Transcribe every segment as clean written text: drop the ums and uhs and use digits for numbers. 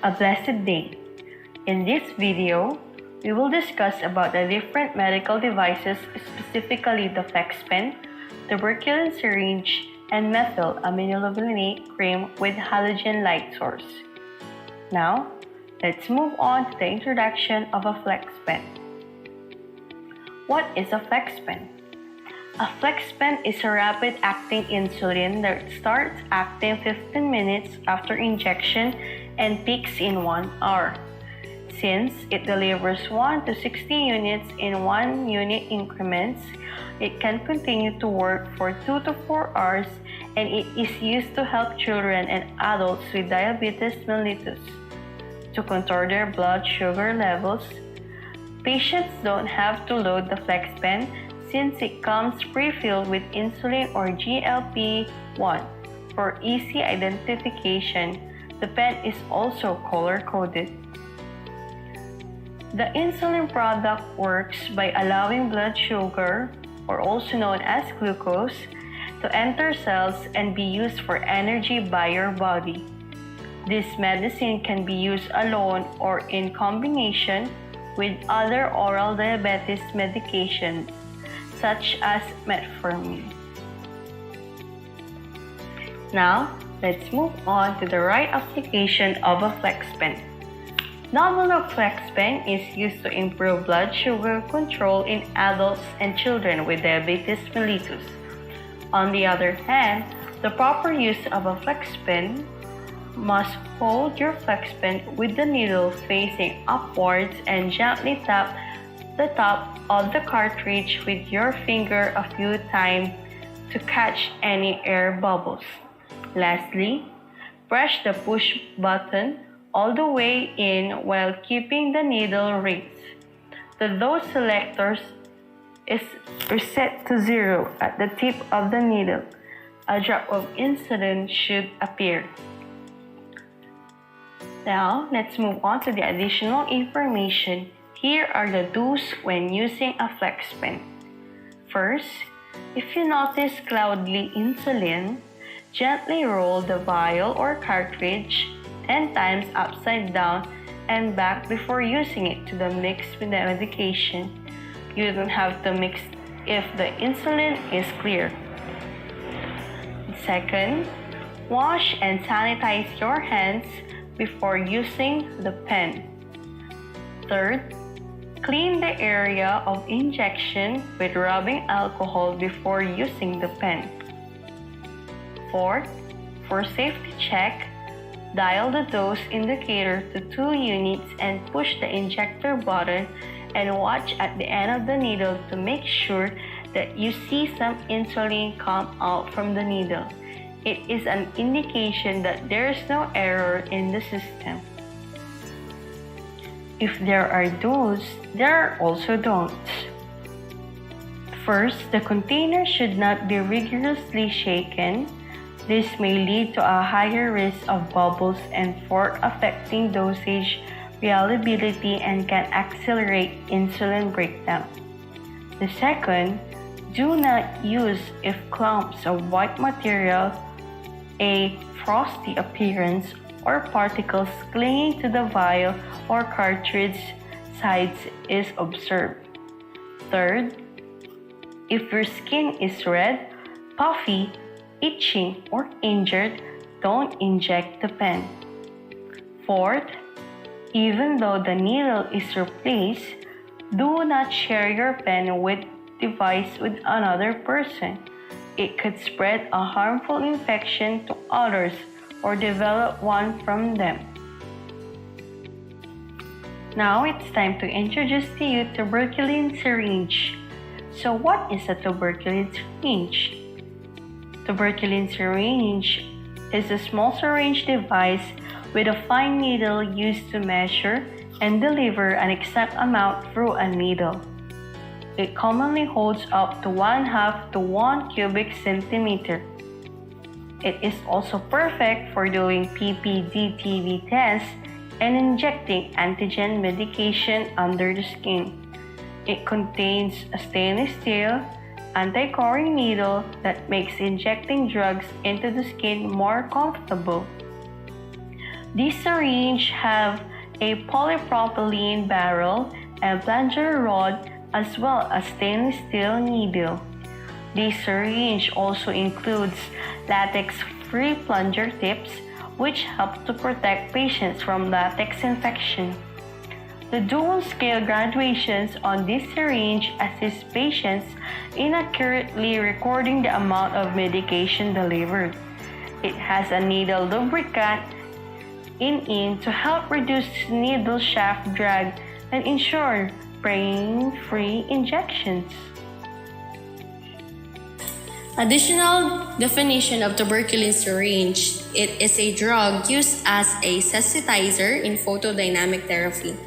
A blessed day. In this video, we will discuss about the different medical devices, specifically the FlexPen, tuberculin syringe, and methyl aminoleucolinate cream with halogen light source. Now, let's move on to the introduction of a FlexPen. What is a FlexPen? A FlexPen is a rapid-acting insulin that starts acting 15 minutes after injection and peaks in 1 hour. Since it delivers 1 to 60 units in 1 unit increments, it can continue to work for 2 to 4 hours, and it is used to help children and adults with diabetes mellitus to control their blood sugar levels. Patients don't have to load the FlexPen since it comes pre-filled with insulin or GLP-1 for easy identification. The pen is also color-coded. The insulin product works by allowing blood sugar, or also known as glucose, to enter cells and be used for energy by your body. This medicine can be used alone or in combination with other oral diabetes medications, such as metformin. Now, let's move on to the right application of a FlexPen. Nominal FlexPen is used to improve blood sugar control in adults and children with diabetes mellitus. On the other hand, the proper use of a FlexPen must hold your FlexPen with the needle facing upwards and gently tap the top of the cartridge with your finger a few times to catch any air bubbles. Lastly, press the push button all the way in while keeping the needle raised. The dose selector is reset to 0 at the tip of the needle. A drop of insulin should appear. Now, let's move on to the additional information. Here are the do's when using a FlexPen. First, if you notice cloudy insulin, gently roll the vial or cartridge 10 times upside down and back before using it to the mix with the medication. You don't have to mix if the insulin is clear. Second, wash and sanitize your hands before using the pen. Third, clean the area of injection with rubbing alcohol before using the pen. Fourth, for safety check, dial the dose indicator to 2 units and push the injector button and watch at the end of the needle to make sure that you see some insulin come out from the needle. It is an indication that there is no error in the system. If there are do's, there are also don'ts. First, the container should not be rigorously shaken. This may lead to a higher risk of bubbles and for affecting dosage reliability and can accelerate insulin breakdown. The second, do not use if clumps of white material, a frosty appearance, or particles clinging to the vial or cartridge sides is observed. Third, if your skin is red, puffy, itching, or injured, don't inject the pen. Fourth, even though the needle is replaced, do not share your pen with device with another person. It could spread a harmful infection to others or develop one from them. Now it's time to introduce to you tuberculin syringe. So what is a tuberculin syringe? Tuberculin syringe is a small syringe device with a fine needle used to measure and deliver an exact amount through a needle. It commonly holds up to 1/2 to 1 cubic centimeter. It is also perfect for doing PPD-TB tests and injecting antigen medication under the skin. It contains a stainless steel, anti-coring needle that makes injecting drugs into the skin more comfortable. These syringes have a polypropylene barrel and plunger rod as well as stainless steel needle. This syringe also includes latex-free plunger tips, which help to protect patients from latex infection. The dual-scale graduations on this syringe assist patients in accurately recording the amount of medication delivered. It has a needle lubricant in to help reduce needle shaft drag and ensure pain-free injections. Additional definition of tuberculin syringe: it is a drug used as a sensitizer in photodynamic therapy.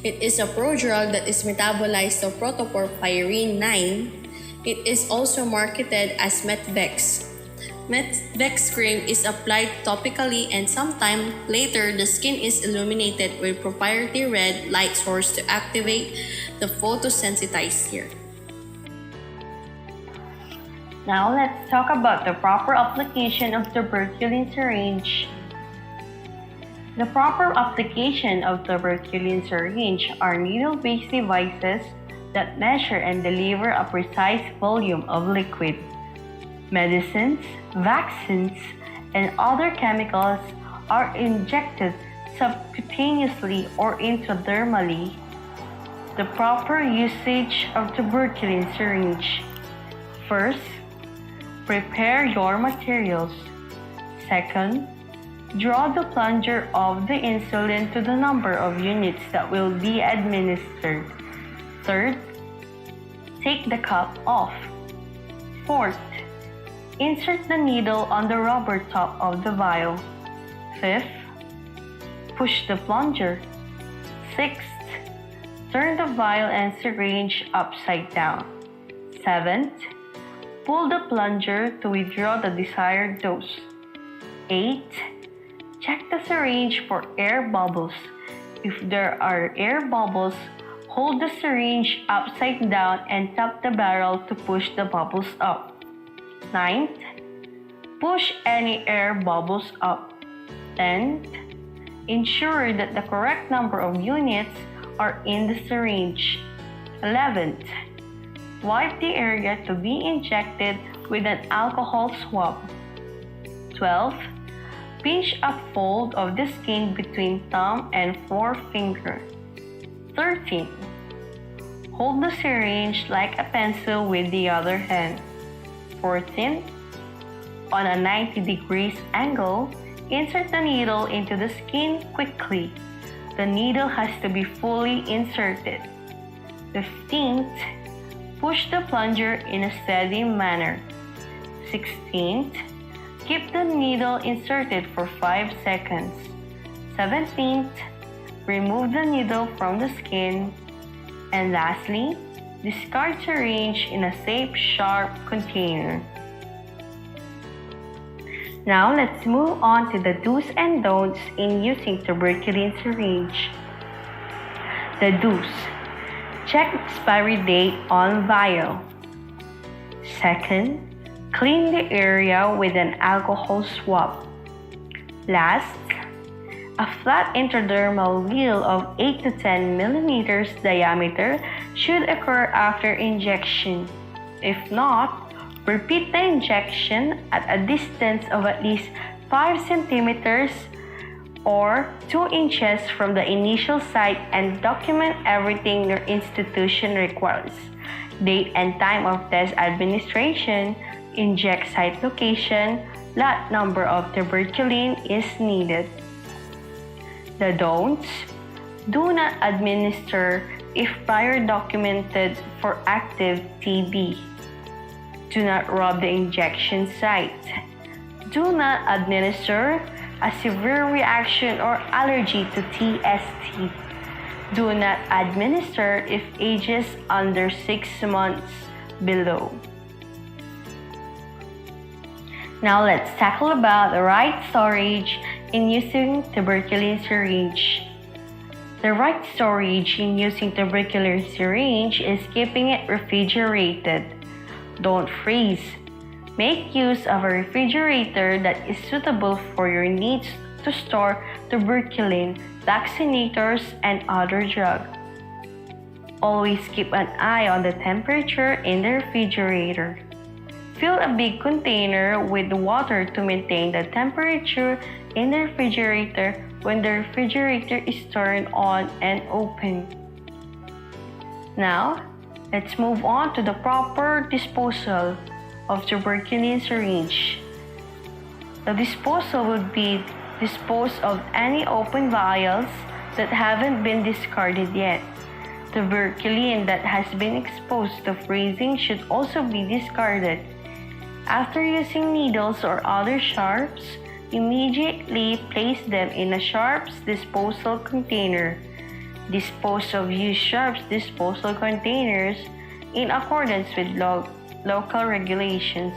It is a prodrug that is metabolized to protoporphyrin 9. It is also marketed as Metvex. Metvex cream is applied topically, and sometime later the skin is illuminated with proprietary red light source to activate the photosensitizer. Now let's talk about the proper application of tuberculin syringe. The proper application of tuberculin syringe are needle-based devices that measure and deliver a precise volume of liquid. Medicines, vaccines, and other chemicals are injected subcutaneously or intradermally. The proper usage of tuberculin syringe. First, prepare your materials. Second, draw the plunger of the insulin to the number of units that will be administered. Third, take the cap off. Fourth, insert the needle on the rubber top of the vial. Fifth, push the plunger. Sixth, turn the vial and syringe upside down. Seventh, pull the plunger to withdraw the desired dose. 8. Check the syringe for air bubbles. If there are air bubbles, hold the syringe upside down and tap the barrel to push the bubbles up. 9th, push any air bubbles up. 10th, ensure that the correct number of units are in the syringe. 11th, wipe the area to be injected with an alcohol swab. 12th, pinch a fold of the skin between thumb and forefinger. 13th, hold the syringe like a pencil with the other hand. 14th, on a 90 degrees angle, insert the needle into the skin quickly. The needle has to be fully inserted. 15th, push the plunger in a steady manner. 16th, keep the needle inserted for 5 seconds. 17th, remove the needle from the skin. And lastly, discard syringe in a safe, sharp container. Now let's move on to the do's and don'ts in using tuberculin syringe. The do's: check expiry date on vial. Second, clean the area with an alcohol swab. Last, a flat intradermal wheal of 8 to 10 millimeters diameter should occur after injection. If not, repeat the injection at a distance of at least 5 centimeters or 2 inches from the initial site and document everything your institution requires: date and time of test administration, inject site location, lot number of tuberculin is needed. The don'ts: do not administer if prior documented for active TB. Do not rub the injection site. Do not administer a severe reaction or allergy to TST. Do not administer if ages under 6 months below. Now let's tackle about the right storage in using tuberculin syringe. The right storage in using tuberculin syringe is keeping it refrigerated. Don't freeze. Make use of a refrigerator that is suitable for your needs to store tuberculin, vaccinators, and other drugs. Always keep an eye on the temperature in the refrigerator. Fill a big container with water to maintain the temperature in the refrigerator when the refrigerator is turned on and open. Now, let's move on to the proper disposal of tuberculin syringe. The disposal would be dispose of any open vials that haven't been discarded yet. Tuberculin that has been exposed to freezing should also be discarded. After using needles or other sharps, immediately place them in a sharps disposal container. Dispose of used sharps disposal containers in accordance with local regulations.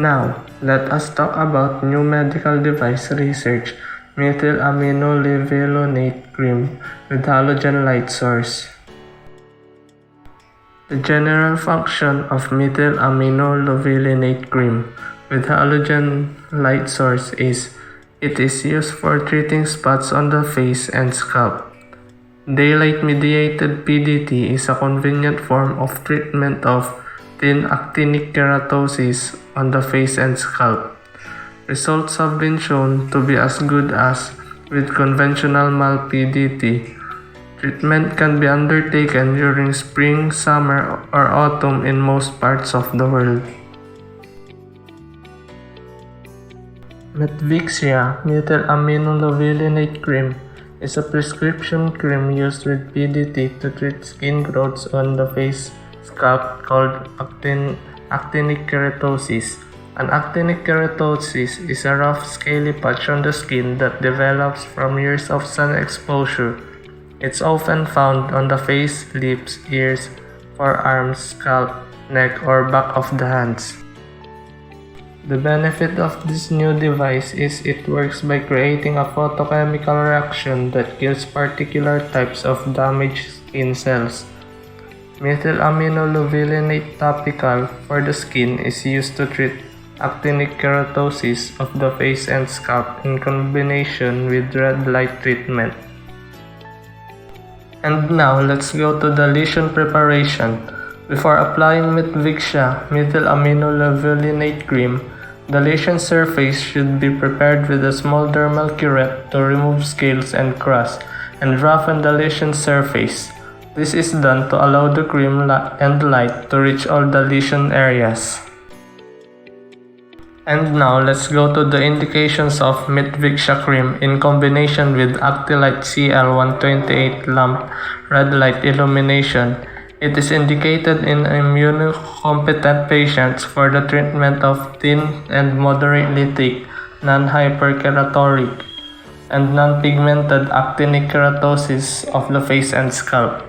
Now, let us talk about new medical device research, methylaminolevolonate cream with halogen light source. The general function of methylaminolevolonate cream with halogen light source is it is used for treating spots on the face and scalp. Daylight-mediated PDT is a convenient form of treatment of thin actinic keratosis on the face and scalp. Results have been shown to be as good as with conventional MAL PDT. Treatment can be undertaken during spring, summer, or autumn in most parts of the world. Metvixia methylaminolevolonate cream is a prescription cream used with PDT to treat skin growths on the face scalp called actinic keratosis. An actinic keratosis is a rough, scaly patch on the skin that develops from years of sun exposure. It's often found on the face, lips, ears, forearms, scalp, neck, or back of the hands. The benefit of this new device is it works by creating a photochemical reaction that kills particular types of damaged skin cells. Methylaminolevolonate topical for the skin is used to treat actinic keratosis of the face and scalp in combination with red light treatment. And now, let's go to the lesion preparation. Before applying Metvixia methylaminolevolonate cream, the lesion surface should be prepared with a small dermal curette to remove scales and crust and roughen the lesion surface. This is done to allow the cream and light to reach all the lesion areas. And now, let's go to the indications of Metvixia cream in combination with Actylite CL128 lamp red light illumination. It is indicated in immunocompetent patients for the treatment of thin and moderately thick, non-hyperkeratoric, and non-pigmented actinic keratosis of the face and scalp.